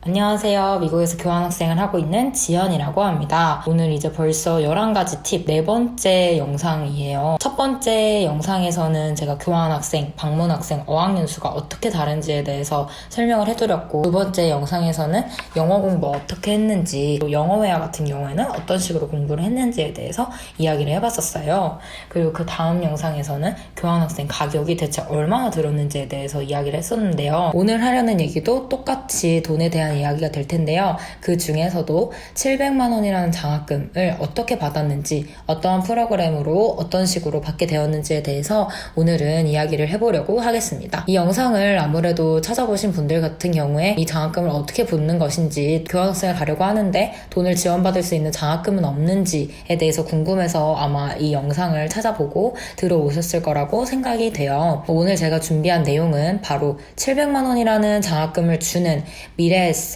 안녕하세요. 미국에서 교환학생을 하고 있는 지연이라고 합니다. 오늘 이제 벌써 11가지 팁 4번째 영상이에요. 첫 번째 영상에서는 제가 교환학생, 방문학생, 어학연수가 어떻게 다른지에 대해서 설명을 해드렸고, 두 번째 영상에서는 영어 공부 어떻게 했는지, 또 영어회화 같은 경우에는 어떤 식으로 공부를 했는지에 대해서 이야기를 해봤었어요. 그리고 그 다음 영상에서는 교환학생 가격이 대체 얼마나 들었는지에 대해서 이야기를 했었는데요. 오늘 하려는 얘기도 똑같이 돈에 대한 이야기가 될 텐데요. 그 중에서도 700만 원이라는 장학금을 어떻게 받았는지, 어떠한 프로그램으로 어떤 식으로 받게 되었는지에 대해서 오늘은 이야기를 해보려고 하겠습니다. 이 영상을 아무래도 찾아보신 분들 같은 경우에 이 장학금을 어떻게 붙는 것인지, 교환학생을 가려고 하는데 돈을 지원받을 수 있는 장학금은 없는지에 대해서 궁금해서 아마 이 영상을 찾아보고 들어오셨을 거라고 생각이 돼요. 오늘 제가 준비한 내용은 바로 700만 원이라는 장학금을 주는 미래에셋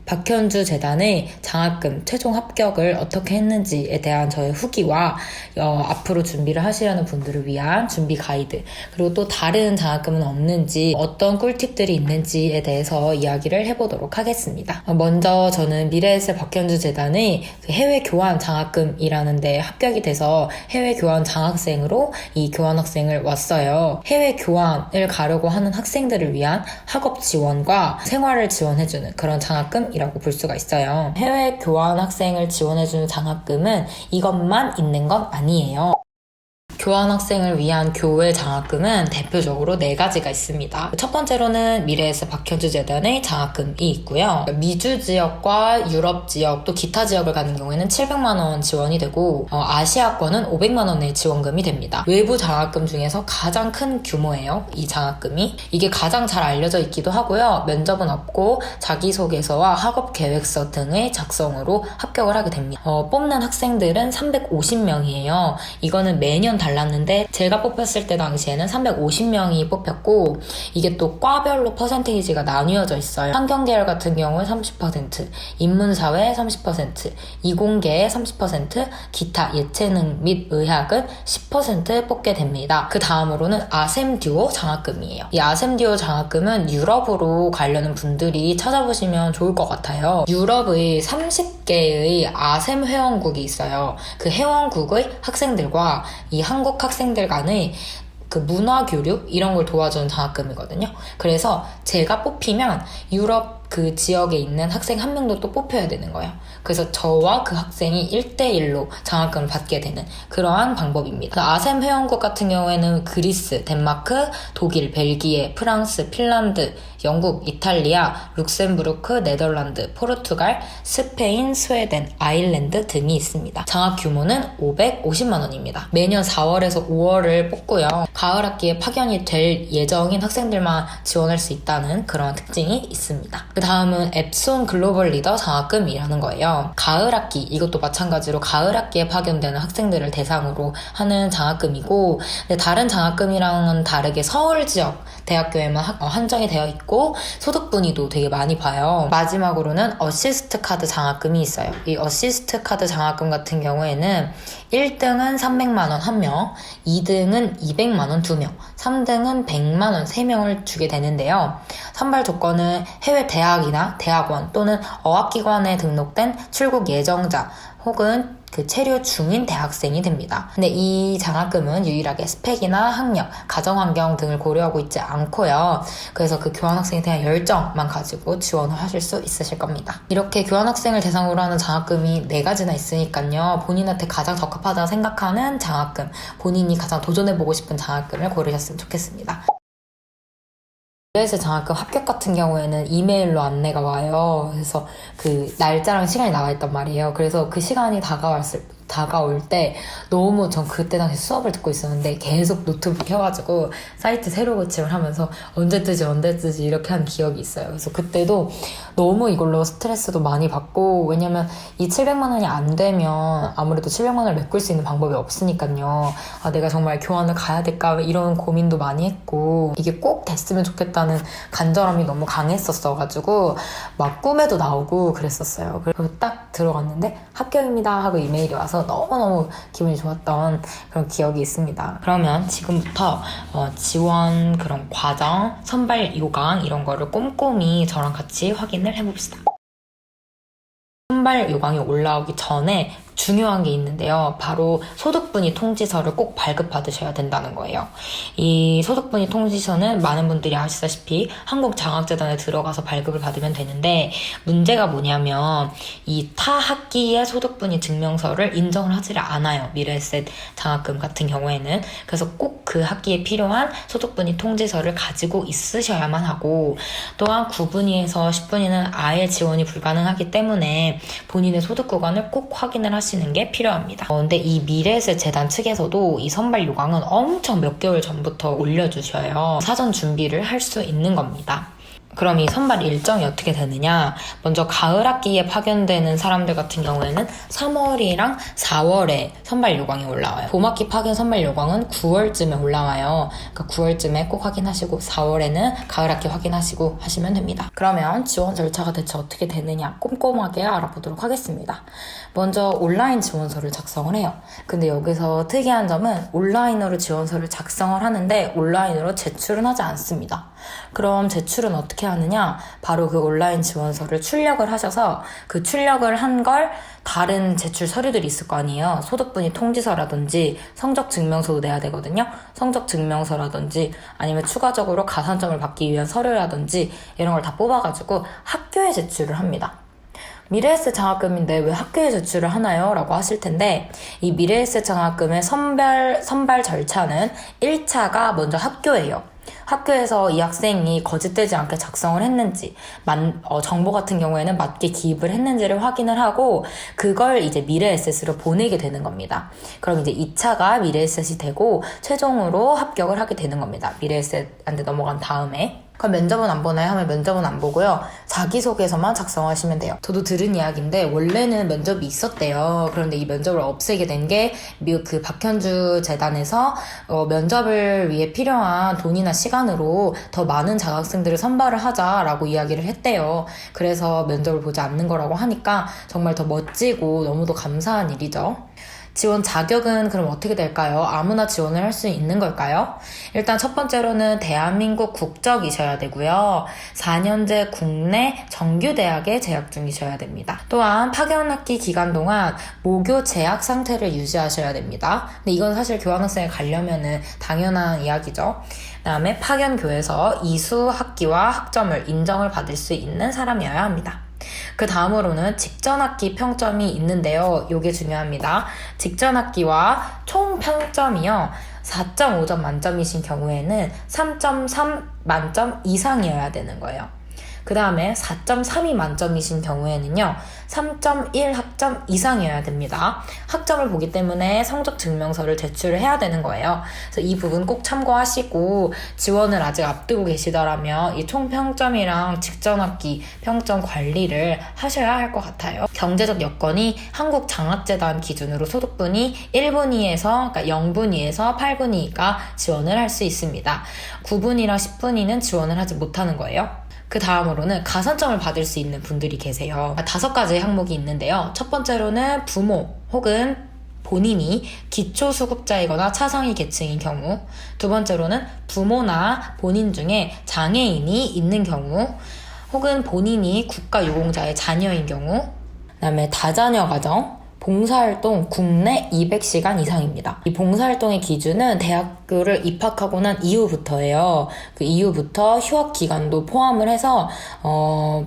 박현주 재단의 장학금 최종 합격을 어떻게 했는지에 대한 저의 후기와 앞으로 준비를 하시려는 분들을 위한 준비 가이드, 그리고 또 다른 장학금은 없는지, 어떤 꿀팁들이 있는지에 대해서 이야기를 해보도록 하겠습니다. 먼저 저는 미래에셋 박현주 재단의 해외 교환 장학금이라는 데 합격이 돼서 해외 교환 장학생으로 이 교환학생을 왔어요. 해외 교환을 가려고 하는 학생들을 위한 학업 지원과 생활을 지원해주는 그런 장학금 이라고 볼 수가 있어요. 해외 교환 학생을 지원해주는 장학금은 이것만 있는 건 아니에요. 교환학생을 위한 교외 장학금은 대표적으로 4가지가 있습니다. 첫 번째로는 미래에셋 박현주 재단의 장학금이 있고요. 미주 지역과 유럽 지역, 또 기타 지역을 가는 경우에는 700만 원 지원이 되고, 아시아권은 500만 원의 지원금이 됩니다. 외부 장학금 중에서 가장 큰 규모예요, 이 장학금이. 이게 가장 잘 알려져 있기도 하고요. 면접은 없고 자기소개서와 학업 계획서 등의 작성으로 합격을 하게 됩니다. 뽑는 학생들은 350명이에요. 이거는 매년 달랐는데 제가 뽑혔을 때 당시에는 350명이 뽑혔고, 이게 또 과별로 퍼센테이지가 나뉘어져 있어요. 환경계열 같은 경우는 30%, 인문사회 30%, 이공계에 30%, 기타 예체능 및 의학은 10% 뽑게 됩니다. 그 다음으로는 아셈 듀오 장학금이에요. 이 아셈 듀오 장학금은 유럽으로 가려는 분들이 찾아보시면 좋을 것 같아요. 유럽의 30개의 아셈 회원국이 있어요. 그 회원국의 학생들과 이 한국 학생들 간의 그 문화 교류 이런 걸 도와주는 장학금이거든요. 그래서 제가 뽑히면 유럽 그 지역에 있는 학생 한 명도 또 뽑혀야 되는 거예요. 그래서 저와 그 학생이 1대1로 장학금을 받게 되는 그러한 방법입니다. 그 아셈 회원국 같은 경우에는 그리스, 덴마크, 독일, 벨기에, 프랑스, 핀란드, 영국, 이탈리아, 룩셈부르크, 네덜란드, 포르투갈, 스페인, 스웨덴, 아일랜드 등이 있습니다. 장학 규모는 550만 원입니다. 매년 4월에서 5월을 뽑고요. 가을 학기에 파견이 될 예정인 학생들만 지원할 수 있다는 그런 특징이 있습니다. 그 다음은 앱손 글로벌 리더 장학금이라는 거예요. 가을 학기, 이것도 마찬가지로 가을 학기에 파견되는 학생들을 대상으로 하는 장학금이고, 근데 다른 장학금이랑은 다르게 서울 지역 대학교에만 한정이 되어 있고 소득 분위도 되게 많이 봐요. 마지막으로는 어시스트 카드 장학금이 있어요. 이 어시스트 카드 장학금 같은 경우에는 1등은 300만 원 1명, 2등은 200만 원 2명, 3등은 100만 원 3명을 주게 되는데요. 선발 조건은 해외 대학이나 대학원 또는 어학기관에 등록된 출국 예정자 혹은 그 체류 중인 대학생이 됩니다. 근데 이 장학금은 유일하게 스펙이나 학력, 가정환경 등을 고려하고 있지 않고요. 그래서 그 교환학생에 대한 열정만 가지고 지원을 하실 수 있으실 겁니다. 이렇게 교환학생을 대상으로 하는 장학금이 4가지나 있으니까요. 본인한테 가장 적합하다고 생각하는 장학금, 본인이 가장 도전해보고 싶은 장학금을 고르셨으면 좋겠습니다. 미래에셋 장학금 합격 같은 경우에는 이메일로 안내가 와요. 그래서 그 날짜랑 시간이 나와 있단 말이에요. 그래서 그 시간이 다가올 때 너무 전 그때 당시 수업을 듣고 있었는데 계속 노트북 켜가지고 사이트 새로 고침을 하면서 언제 뜨지 이렇게 한 기억이 있어요. 그래서 그때도 너무 이걸로 스트레스도 많이 받고, 왜냐면 이 700만 원이 안 되면 아무래도 700만 원을 메꿀 수 있는 방법이 없으니까요. 내가 정말 교환을 가야 될까 이런 고민도 많이 했고, 이게 꼭 됐으면 좋겠다는 간절함이 너무 강했었어가지고 막 꿈에도 나오고 그랬었어요. 그리고 딱 들어갔는데 합격입니다 하고 이메일이 와서 나서 너무너무 기분이 좋았던 그런 기억이 있습니다. 그러면 지금부터 지원 그런 과정, 선발 요강 이런 거를 꼼꼼히 저랑 같이 확인을 해봅시다. 선발 요강이 올라오기 전에 중요한 게 있는데요. 바로 소득분위 통지서를 꼭 발급받으셔야 된다는 거예요. 이 소득분위 통지서는 많은 분들이 아시다시피 한국장학재단에 들어가서 발급을 받으면 되는데, 문제가 뭐냐면 이 타 학기의 소득분위 증명서를 인정을 하지를 않아요. 미래에셋 장학금 같은 경우에는. 그래서 꼭 그 학기에 필요한 소득분위 통지서를 가지고 있으셔야만 하고, 또한 9분위에서 10분위는 아예 지원이 불가능하기 때문에 본인의 소득 구간을 꼭 확인을 하시는 게 필요합니다. 근데 이 미래에셋 재단 측에서도 이 선발 요강은 엄청 몇 개월 전부터 올려주셔요. 사전 준비를 할 수 있는 겁니다. 그럼 이 선발 일정이 어떻게 되느냐? 먼저 가을 학기에 파견되는 사람들 같은 경우에는 3월이랑 4월에 선발 요강이 올라와요. 봄학기 파견 선발 요강은 9월쯤에 올라와요. 그러니까 9월쯤에 꼭 확인하시고 4월에는 가을 학기 확인하시고 하시면 됩니다. 그러면 지원 절차가 대체 어떻게 되느냐 꼼꼼하게 알아보도록 하겠습니다. 먼저 온라인 지원서를 작성을 해요. 근데 여기서 특이한 점은 온라인으로 지원서를 작성을 하는데 온라인으로 제출은 하지 않습니다. 그럼 제출은 어떻게 하느냐? 바로 그 온라인 지원서를 출력을 하셔서 그 출력을 한 걸 다른 제출 서류들이 있을 거 아니에요. 소득분위 통지서라든지 성적 증명서도 내야 되거든요. 성적 증명서라든지 아니면 추가적으로 가산점을 받기 위한 서류라든지 이런 걸 다 뽑아가지고 학교에 제출을 합니다. 미래에셋 장학금인데 왜 학교에 제출을 하나요? 라고 하실 텐데, 이 미래에셋 장학금의 선발 절차는 1차가 먼저 학교예요. 학교에서 이 학생이 거짓되지 않게 작성을 했는지, 정보 같은 경우에는 맞게 기입을 했는지를 확인을 하고, 그걸 이제 미래에셋으로 보내게 되는 겁니다. 그럼 이제 2차가 미래에셋이 되고, 최종으로 합격을 하게 되는 겁니다. 미래에셋한테 넘어간 다음에. 그럼 면접은 안 보나요? 하면 면접은 안 보고요. 자기소개서만 작성하시면 돼요. 저도 들은 이야기인데 원래는 면접이 있었대요. 그런데 이 면접을 없애게 된 게 그 박현주 재단에서 면접을 위해 필요한 돈이나 시간으로 더 많은 장학생들을 선발을 하자라고 이야기를 했대요. 그래서 면접을 보지 않는 거라고 하니까 정말 더 멋지고 너무도 감사한 일이죠. 지원 자격은 그럼 어떻게 될까요? 아무나 지원을 할 수 있는 걸까요? 일단 첫 번째로는 대한민국 국적이셔야 되고요. 4년제 국내 정규대학에 재학 중이셔야 됩니다. 또한 파견학기 기간 동안 모교 재학 상태를 유지하셔야 됩니다. 근데 이건 사실 교환학생에 가려면은 당연한 이야기죠. 그다음에 파견교에서 이수 학기와 학점을 인정을 받을 수 있는 사람이어야 합니다. 그 다음으로는 직전학기 평점이 있는데요. 이게 중요합니다. 직전학기와 총 평점이요. 4.5점 만점이신 경우에는 3.3 만점 이상이어야 되는 거예요. 그 다음에 4.32 만점이신 경우에는요. 3.1 학점 이상이어야 됩니다. 학점을 보기 때문에 성적 증명서를 제출을 해야 되는 거예요. 그래서 이 부분 꼭 참고하시고, 지원을 아직 앞두고 계시더라면 이 총 평점이랑 직전 학기 평점 관리를 하셔야 할 것 같아요. 경제적 여건이 한국장학재단 기준으로 소득분위 1분위에서, 그러니까 0분위에서 8분위가 지원을 할 수 있습니다. 9분위랑 10분위는 지원을 하지 못하는 거예요. 그 다음으로는 가산점을 받을 수 있는 분들이 계세요. 5가지 항목이 있는데요. 첫 번째로는 부모 혹은 본인이 기초수급자이거나 차상위 계층인 경우, 두 번째로는 부모나 본인 중에 장애인이 있는 경우, 혹은 본인이 국가유공자의 자녀인 경우, 그 다음에 다자녀 가정, 봉사활동 국내 200시간 이상입니다. 이 봉사활동의 기준은 대학교를 입학하고 난 이후부터예요. 그 이후부터 휴학 기간도 포함을 해서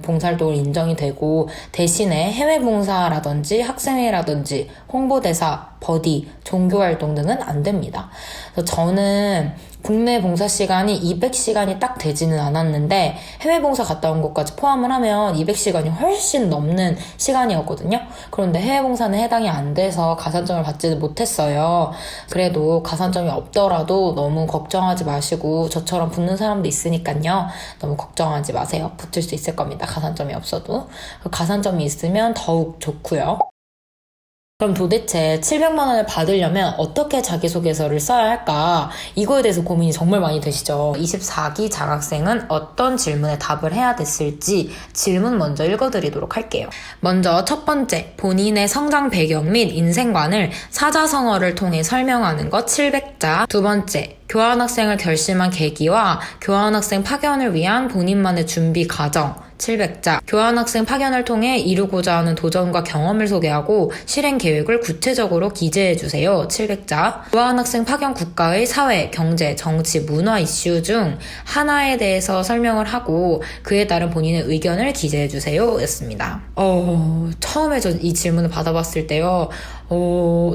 봉사활동을 인정이 되고, 대신에 해외 봉사라든지 학생회라든지 홍보대사, 버디, 종교활동 등은 안 됩니다. 그래서 저는 국내 봉사 시간이 200시간이 딱 되지는 않았는데 해외 봉사 갔다 온 것까지 포함을 하면 200시간이 훨씬 넘는 시간이었거든요. 그런데 해외 봉사는 해당이 안 돼서 가산점을 받지는 못했어요. 그래도 가산점이 없더라도 너무 걱정하지 마시고, 저처럼 붙는 사람도 있으니까요. 너무 걱정하지 마세요. 붙을 수 있을 겁니다. 가산점이 없어도. 가산점이 있으면 더욱 좋고요. 그럼 도대체 700만 원을 받으려면 어떻게 자기소개서를 써야 할까? 이거에 대해서 고민이 정말 많이 되시죠? 24기 장학생은 어떤 질문에 답을 해야 됐을지 질문 먼저 읽어드리도록 할게요. 먼저 첫 번째, 본인의 성장 배경 및 인생관을 사자성어를 통해 설명하는 것 700자. 두 번째, 교환학생을 결심한 계기와 교환학생 파견을 위한 본인만의 준비 과정 700자. 교환학생 파견을 통해 이루고자 하는 도전과 경험을 소개하고 실행 계획을 구체적으로 기재해주세요. 700자. 교환학생 파견 국가의 사회, 경제, 정치, 문화 이슈 중 하나에 대해서 설명을 하고 그에 따른 본인의 의견을 기재해주세요. 였습니다. 처음에 저 이 질문을 받아봤을 때요.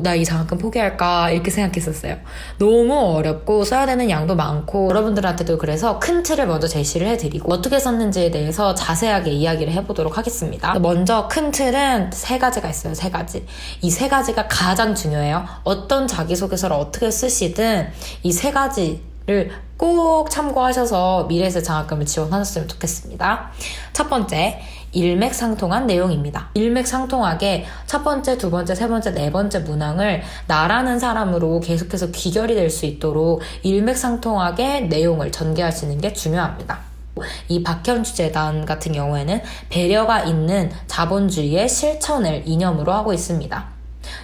나 이 장학금 포기할까 이렇게 생각했었어요. 너무 어렵고 써야 되는 양도 많고 여러분들한테도 그래서 큰 틀을 먼저 제시를 해드리고 어떻게 썼는지에 대해서 자세하게 이야기를 해보도록 하겠습니다. 먼저 큰 틀은 3가지가 있어요. 3가지. 이 3가지가 가장 중요해요. 어떤 자기소개서를 어떻게 쓰시든 이 3가지를 꼭 참고하셔서 미래에서 장학금을 지원하셨으면 좋겠습니다. 첫 번째, 일맥상통한 내용입니다. 일맥상통하게 첫 번째, 두 번째, 세 번째, 네 번째 문항을 나라는 사람으로 계속해서 귀결이 될 수 있도록 일맥상통하게 내용을 전개하시는 게 중요합니다. 이 박현주재단 같은 경우에는 배려가 있는 자본주의의 실천을 이념으로 하고 있습니다.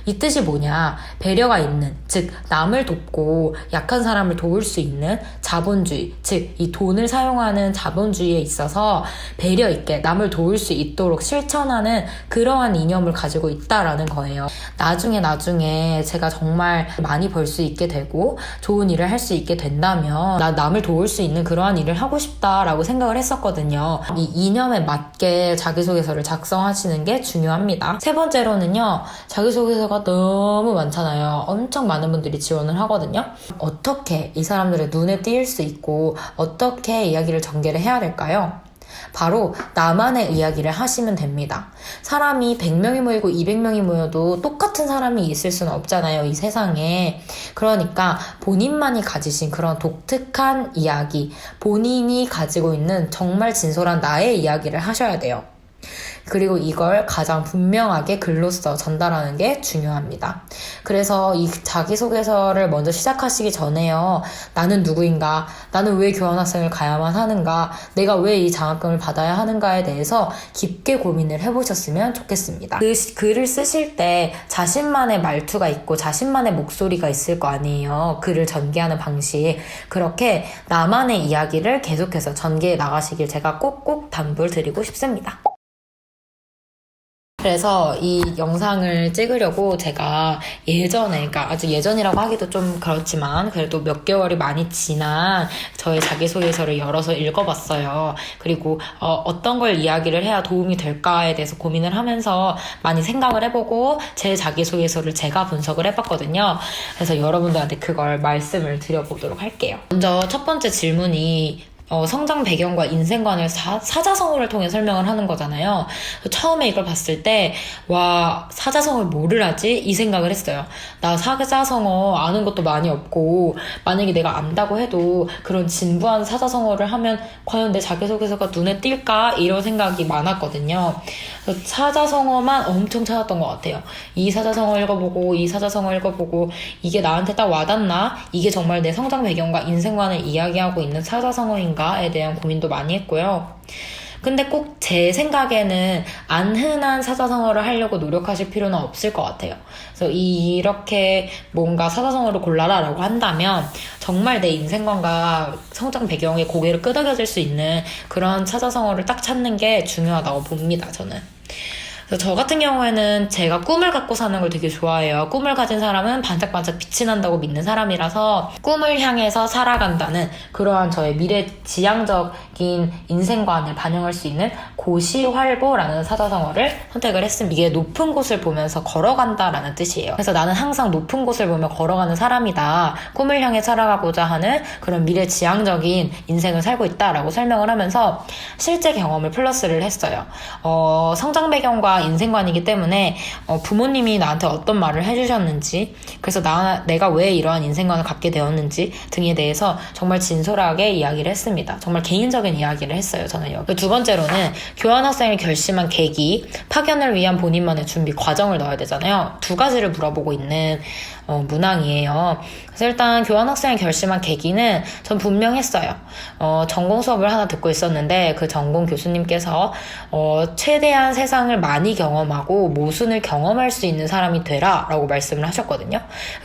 이 뜻이 뭐냐? 배려가 있는, 즉 남을 돕고 약한 사람을 도울 수 있는 자본주의, 즉 이 돈을 사용하는 자본주의에 있어서 배려 있게 남을 도울 수 있도록 실천하는 그러한 이념을 가지고 있다라는 거예요. 나중에 제가 정말 많이 벌 수 있게 되고 좋은 일을 할 수 있게 된다면 나 남을 도울 수 있는 그러한 일을 하고 싶다라고 생각을 했었거든요. 이 이념에 맞게 자기소개서를 작성하시는 게 중요합니다. 세 번째로는요, 자기소개서가 너무 많잖아요. 엄청 많은 분들이 지원을 하거든요. 어떻게 이 사람들의 눈에 띄일 수 있고 어떻게 이야기를 전개를 해야 될까요? 바로 나만의 이야기를 하시면 됩니다. 사람이 100명이 모이고 200명이 모여도 똑같은 사람이 있을 수는 없잖아요, 이 세상에. 그러니까 본인만이 가지신 그런 독특한 이야기, 본인이 가지고 있는 정말 진솔한 나의 이야기를 하셔야 돼요. 그리고 이걸 가장 분명하게 글로써 전달하는 게 중요합니다. 그래서 이 자기소개서를 먼저 시작하시기 전에요. 나는 누구인가? 나는 왜 교환학생을 가야만 하는가? 내가 왜 이 장학금을 받아야 하는가에 대해서 깊게 고민을 해보셨으면 좋겠습니다. 그 글을 쓰실 때 자신만의 말투가 있고 자신만의 목소리가 있을 거 아니에요. 글을 전개하는 방식. 그렇게 나만의 이야기를 계속해서 전개해 나가시길 제가 꼭꼭 당부를 드리고 싶습니다. 그래서 이 영상을 찍으려고 제가 예전에, 그러니까 아주 예전이라고 하기도 좀 그렇지만 그래도 몇 개월이 많이 지난 저의 자기소개서를 열어서 읽어봤어요. 그리고 어떤 걸 이야기를 해야 도움이 될까에 대해서 고민을 하면서 많이 생각을 해보고 제 자기소개서를 제가 분석을 해봤거든요. 그래서 여러분들한테 그걸 말씀을 드려보도록 할게요. 먼저 첫 번째 질문이 성장 배경과 인생관을 사자성어를 통해 설명을 하는 거잖아요. 처음에 이걸 봤을 때, 와, 사자성어를 뭐를 하지? 이 생각을 했어요. 나 사자성어 아는 것도 많이 없고, 만약에 내가 안다고 해도 그런 진부한 사자성어를 하면 과연 내 자기소개서가 눈에 띌까? 이런 생각이 많았거든요. 그래서 사자성어만 엄청 찾았던 것 같아요. 이 사자성어 읽어보고, 이 사자성어 읽어보고, 이게 나한테 딱 와닿나? 이게 정말 내 성장 배경과 인생관을 이야기하고 있는 사자성어인가? 에 대한 고민도 많이 했고요. 근데 꼭 제 생각에는 안 흔한 사자성어를 하려고 노력하실 필요는 없을 것 같아요. 그래서 이렇게 뭔가 사자성어를 골라라 라고 한다면 정말 내 인생관과 성장 배경에 고개를 끄덕여질 수 있는 그런 사자성어를 딱 찾는 게 중요하다고 봅니다, 저는. 그래서 저 같은 경우에는 제가 꿈을 갖고 사는 걸 되게 좋아해요. 꿈을 가진 사람은 반짝반짝 빛이 난다고 믿는 사람이라서 꿈을 향해서 살아간다는 그러한 저의 미래지향적인 인생관을 반영할 수 있는 고시활보라는 사자성어를 선택을 했습니다. 이게 높은 곳을 보면서 걸어간다라는 뜻이에요. 그래서 나는 항상 높은 곳을 보며 걸어가는 사람이다. 꿈을 향해 살아가고자 하는 그런 미래지향적인 인생을 살고 있다라고 설명을 하면서 실제 경험을 플러스를 했어요. 성장 배경과 내가 인생관이기 때문에 부모님이 나한테 어떤 말을 해주셨는지, 그래서 내가 왜 이러한 인생관을 갖게 되었는지 등에 대해서 정말 진솔하게 이야기를 했습니다. 정말 개인적인 이야기를 했어요, 저는요. 두 번째로는 교환학생을 결심한 계기, 파견을 위한 본인만의 준비 과정을 넣어야 되잖아요. 두 가지를 물어보고 있는 문항이에요. 그래서 일단 교환학생을 결심한 계기는 전 분명했어요. 전공 수업을 하나 듣고 있었는데 그 전공 교수님께서 최대한 세상을 많이 경험하고 모순을 경험할 수 있는 사람이 되라 라고 말씀을 하셨거든요.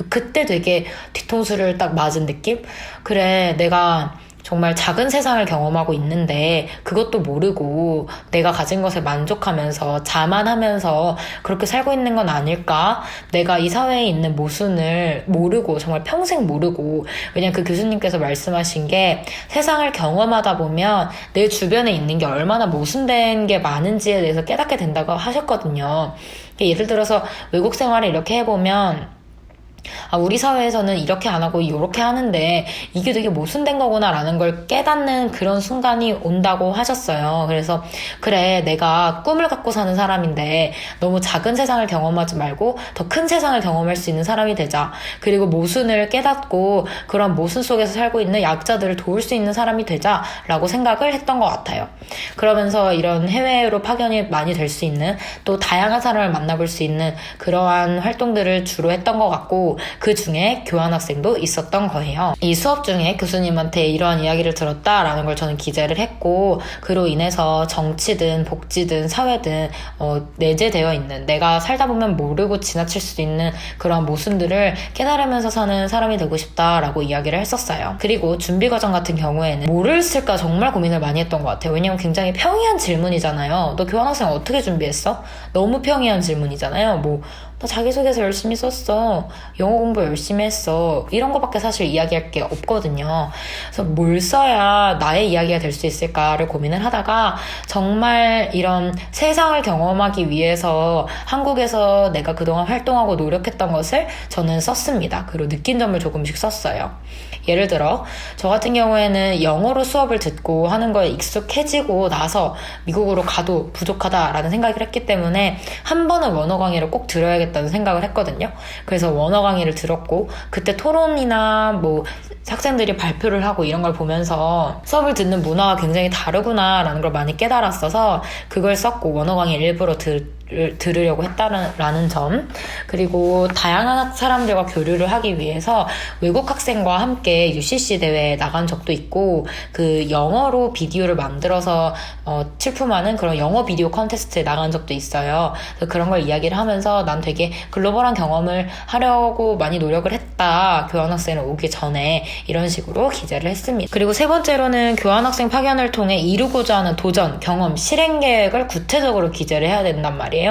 그때 되게 뒤통수를 딱 맞은 느낌? 그래, 내가 정말 작은 세상을 경험하고 있는데 그것도 모르고 내가 가진 것에 만족하면서 자만하면서 그렇게 살고 있는 건 아닐까? 내가 이 사회에 있는 모순을 모르고 정말 평생 모르고, 왜냐면 그 교수님께서 말씀하신 게 세상을 경험하다 보면 내 주변에 있는 게 얼마나 모순된 게 많은지에 대해서 깨닫게 된다고 하셨거든요. 예를 들어서 외국 생활을 이렇게 해보면 우리 사회에서는 이렇게 안 하고 이렇게 하는데 이게 되게 모순된 거구나 라는 걸 깨닫는 그런 순간이 온다고 하셨어요. 그래서 그래, 내가 꿈을 갖고 사는 사람인데 너무 작은 세상을 경험하지 말고 더 큰 세상을 경험할 수 있는 사람이 되자. 그리고 모순을 깨닫고 그런 모순 속에서 살고 있는 약자들을 도울 수 있는 사람이 되자 라고 생각을 했던 것 같아요. 그러면서 이런 해외로 파견이 많이 될 수 있는, 또 다양한 사람을 만나볼 수 있는 그러한 활동들을 주로 했던 것 같고, 그 중에 교환학생도 있었던 거예요. 이 수업 중에 교수님한테 이러한 이야기를 들었다라는 걸 저는 기재를 했고, 그로 인해서 정치든 복지든 사회든 내재되어 있는, 내가 살다 보면 모르고 지나칠 수 있는 그런 모순들을 깨달으면서 사는 사람이 되고 싶다라고 이야기를 했었어요. 그리고 준비 과정 같은 경우에는 뭐를 쓸까 정말 고민을 많이 했던 것 같아요. 왜냐면 굉장히 평이한 질문이잖아요. 너 교환학생 어떻게 준비했어? 너무 평이한 질문이잖아요. 나 자기소개서 열심히 썼어. 영어 공부 열심히 했어. 이런 거밖에 사실 이야기할 게 없거든요. 그래서 뭘 써야 나의 이야기가 될 수 있을까를 고민을 하다가 정말 이런 세상을 경험하기 위해서 한국에서 내가 그동안 활동하고 노력했던 것을 저는 썼습니다. 그리고 느낀 점을 조금씩 썼어요. 예를 들어 저 같은 경우에는 영어로 수업을 듣고 하는 거에 익숙해지고 나서 미국으로 가도 부족하다라는 생각을 했기 때문에 한 번은 원어 강의를 꼭 들어야겠다는 생각을 했거든요. 그래서 원어 강의를 들었고, 그때 토론이나 학생들이 발표를 하고 이런 걸 보면서 수업을 듣는 문화가 굉장히 다르구나라는 걸 많이 깨달았어서 그걸 썼고, 원어 강의 일부러 들으려고 했다라는 점, 그리고 다양한 사람들과 교류를 하기 위해서 외국 학생과 함께 UCC 대회에 나간 적도 있고, 그 영어로 비디오를 만들어서 출품하는 그런 영어 비디오 컨테스트에 나간 적도 있어요. 그래서 그런 걸 이야기를 하면서 난 되게 글로벌한 경험을 하려고 많이 노력을 했다, 교환학생을 오기 전에, 이런 식으로 기재를 했습니다. 그리고 세 번째로는 교환학생 파견을 통해 이루고자 하는 도전, 경험, 실행 계획을 구체적으로 기재를 해야 된단 말이에요.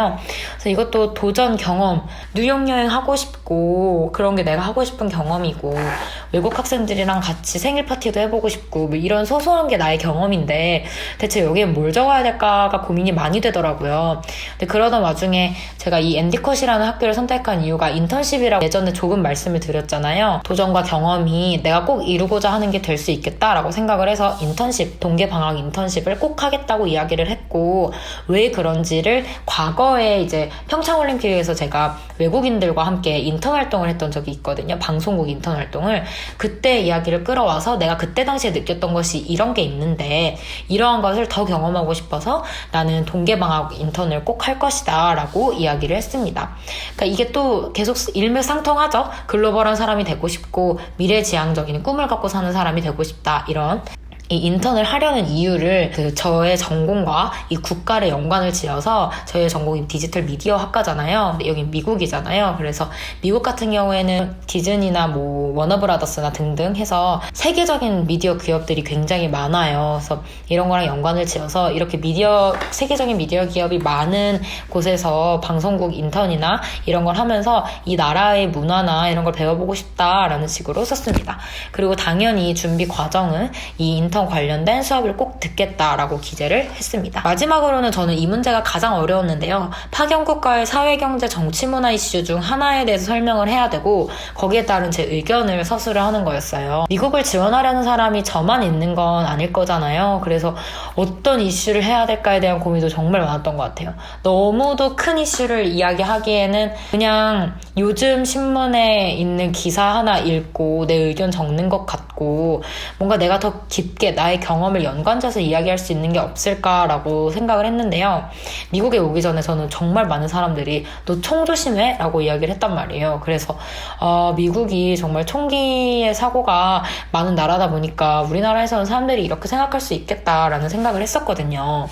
그래서 이것도 도전, 경험, 뉴욕 여행 하고 싶고, 그런 게 내가 하고 싶은 경험이고, 외국 학생들이랑 같이 생일 파티도 해보고 싶고, 이런 소소한 게 나의 경험인데 대체 여기에 뭘 적어야 될까가 고민이 많이 되더라고요. 근데 그러던 와중에 제가 이 앤디컷이라는 학교를 선택한 이유가 인턴십이라고 예전에 조금 말씀을 드렸잖아요. 도전과 경험이 내가 꼭 이루고자 하는 게 될 수 있겠다라고 생각을 해서 인턴십, 동계방학 인턴십을 꼭 하겠다고 이야기를 했고, 왜 그런지를 과거에 이제 평창올림픽에서 제가 외국인들과 함께 인턴 활동을 했던 적이 있거든요. 방송국 인턴 활동을. 그때 이야기를 끌어와서 내가 그때 당시에 느꼈던 것이 이런 게 있는데 이러한 것을 더 경험하고 싶어서 나는 동계방학 인턴을 꼭 할 것이다 라고 이야기를 했습니다. 그러니까 이게 또 계속 일맥상통하죠. 글로벌한 사람이 되고 싶고 미래지향적인 꿈을 갖고 사는 사람이 되고 싶다, 이런 이 인턴을 하려는 이유를 저의 전공과 이 국가를 연관을 지어서, 저의 전공이 디지털 미디어 학과잖아요. 근데 여긴 미국이잖아요. 그래서 미국 같은 경우에는 디즈니나 워너브라더스나 등등 해서 세계적인 미디어 기업들이 굉장히 많아요. 그래서 이런 거랑 연관을 지어서 이렇게 세계적인 미디어 기업이 많은 곳에서 방송국 인턴이나 이런 걸 하면서 이 나라의 문화나 이런 걸 배워보고 싶다라는 식으로 썼습니다. 그리고 당연히 준비 과정은 이 인턴 영상 관련된 수업을 꼭 듣겠다라고 기재를 했습니다. 마지막으로는 저는 이 문제가 가장 어려웠는데요. 파견국가의 사회경제 정치문화 이슈 중 하나에 대해서 설명을 해야 되고 거기에 따른 제 의견을 서술을 하는 거였어요. 미국을 지원하려는 사람이 저만 있는 건 아닐 거잖아요. 그래서 어떤 이슈를 해야 될까에 대한 고민도 정말 많았던 것 같아요. 너무도 큰 이슈를 이야기하기에는 그냥 요즘 신문에 있는 기사 하나 읽고 내 의견 적는 것 같고 뭔가 내가 더 깊게 나의 경험을 연관져서 이야기할 수 있는 게 없을까라고 생각을 했는데요. 미국에 오기 전에 저는 정말 많은 사람들이 너 총 조심해? 라고 이야기를 했단 말이에요. 그래서 미국이 정말 총기의 사고가 많은 나라다 보니까 우리나라에서는 사람들이 이렇게 생각할 수 있겠다라는 생각을 했었거든요.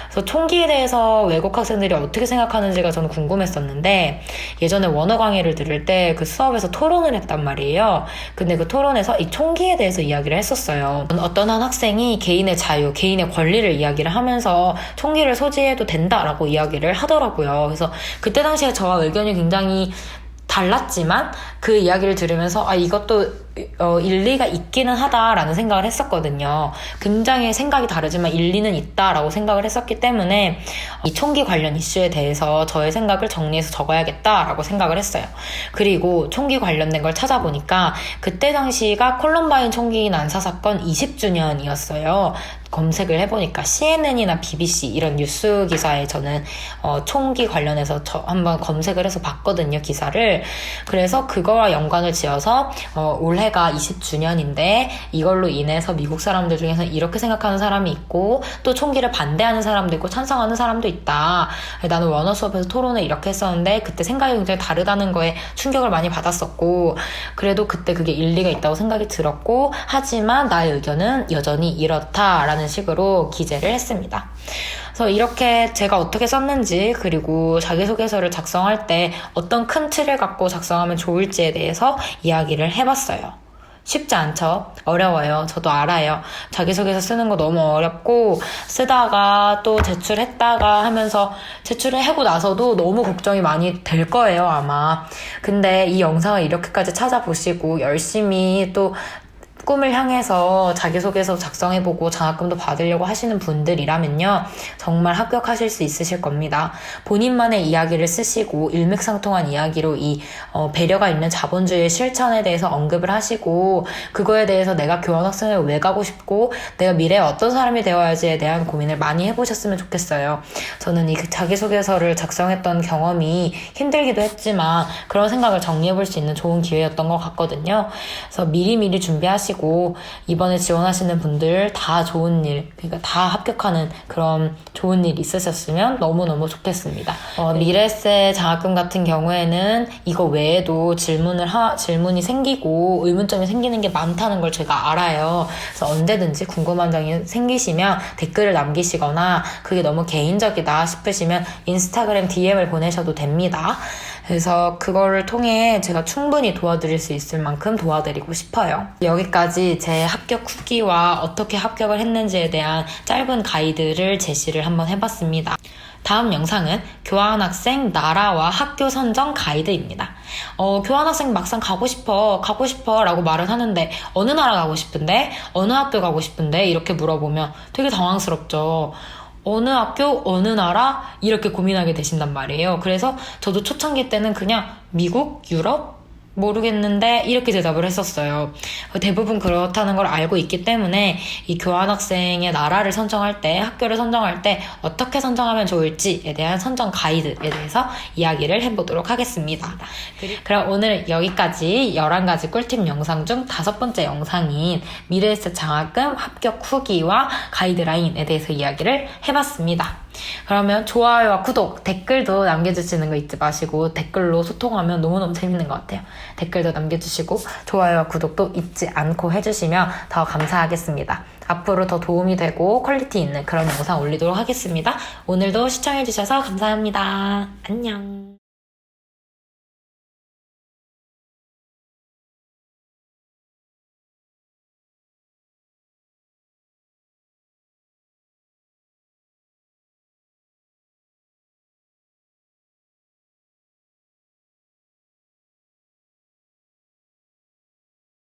그래서 총기에 대해서 외국 학생들이 어떻게 생각하는지가 저는 궁금했었는데 예전에 원어 강의를 들을 때 그 수업에서 토론을 했단 말이에요. 근데 그 토론에서 이 총기에 대해서 이야기를 했었어요. 어떤 한 학생이 개인의 자유, 개인의 권리를 이야기를 하면서 총기를 소지해도 된다라고 이야기를 하더라고요. 그래서 그때 당시에 저와 의견이 굉장히 달랐지만 그 이야기를 들으면서 이것도 일리가 있기는 하다라는 생각을 했었거든요. 굉장히 생각이 다르지만 일리는 있다라고 생각을 했었기 때문에 이 총기 관련 이슈에 대해서 저의 생각을 정리해서 적어야겠다라고 생각을 했어요. 그리고 총기 관련된 걸 찾아보니까 그때 당시가 콜럼바인 총기 난사 사건 20주년이었어요. 검색을 해보니까 CNN이나 BBC 이런 뉴스 기사에 저는 총기 관련해서 한번 검색을 해서 봤거든요, 기사를. 그래서 그거와 연관을 지어서 올해가 20주년인데 이걸로 인해서 미국 사람들 중에서 이렇게 생각하는 사람이 있고 또 총기를 반대하는 사람도 있고 찬성하는 사람도 있다. 나는 원어 수업에서 토론을 이렇게 했었는데 그때 생각이 굉장히 다르다는 거에 충격을 많이 받았었고 그래도 그때 그게 일리가 있다고 생각이 들었고 하지만 나의 의견은 여전히 이렇다라는 식으로 기재를 했습니다. 그래서 이렇게 제가 어떻게 썼는지 그리고 자기소개서를 작성할 때 어떤 큰 틀을 갖고 작성하면 좋을지에 대해서 이야기를 해봤어요. 쉽지 않죠? 어려워요. 저도 알아요. 자기소개서 쓰는 거 너무 어렵고 쓰다가 또 제출했다가 하면서 제출을 하고 나서도 너무 걱정이 많이 될 거예요, 아마. 근데 이 영상을 이렇게까지 찾아보시고 열심히 또 꿈을 향해서 자기소개서 작성해보고 장학금도 받으려고 하시는 분들이라면요. 정말 합격하실 수 있으실 겁니다. 본인만의 이야기를 쓰시고 일맥상통한 이야기로 이 배려가 있는 자본주의 실천에 대해서 언급을 하시고 그거에 대해서 내가 교환학생을 왜 가고 싶고 내가 미래에 어떤 사람이 되어야지에 대한 고민을 많이 해보셨으면 좋겠어요. 저는 이 자기소개서를 작성했던 경험이 힘들기도 했지만 그런 생각을 정리해볼 수 있는 좋은 기회였던 것 같거든요. 그래서 미리미리 준비하시고 이번에 지원하시는 분들 다 좋은 일, 그러니까 다 합격하는 그런 좋은 일 있으셨으면 너무너무 좋겠습니다. 미래세 장학금 같은 경우에는 이거 외에도 질문이 생기고 의문점이 생기는 게 많다는 걸 제가 알아요. 그래서 언제든지 궁금한 점이 생기시면 댓글을 남기시거나 그게 너무 개인적이다 싶으시면 인스타그램 DM을 보내셔도 됩니다. 그래서 그거를 통해 제가 충분히 도와드릴 수 있을 만큼 도와드리고 싶어요. 여기까지 제 합격 후기와 어떻게 합격을 했는지에 대한 짧은 가이드를 제시를 한번 해봤습니다. 다음 영상은 교환학생 나라와 학교 선정 가이드입니다. 교환학생 막상 가고 싶어 라고 말을 하는데 어느 나라 가고 싶은데? 어느 학교 가고 싶은데? 이렇게 물어보면 되게 당황스럽죠. 어느 학교, 어느 나라 이렇게 고민하게 되신단 말이에요. 그래서 저도 초창기 때는 그냥 미국, 유럽? 모르겠는데 이렇게 대답을 했었어요. 대부분 그렇다는 걸 알고 있기 때문에 이 교환학생의 나라를 선정할 때, 학교를 선정할 때 어떻게 선정하면 좋을지에 대한 선정 가이드에 대해서 이야기를 해보도록 하겠습니다. 그럼 오늘 여기까지 11가지 꿀팁 영상 중 5번째 영상인 미래에셋 장학금 합격 후기와 가이드라인에 대해서 이야기를 해봤습니다. 그러면 좋아요와 구독, 댓글도 남겨주시는 거 잊지 마시고 댓글로 소통하면 너무너무 재밌는 것 같아요. 댓글도 남겨주시고 좋아요와 구독도 잊지 않고 해주시면 더 감사하겠습니다. 앞으로 더 도움이 되고 퀄리티 있는 그런 영상 올리도록 하겠습니다. 오늘도 시청해주셔서 감사합니다. 안녕.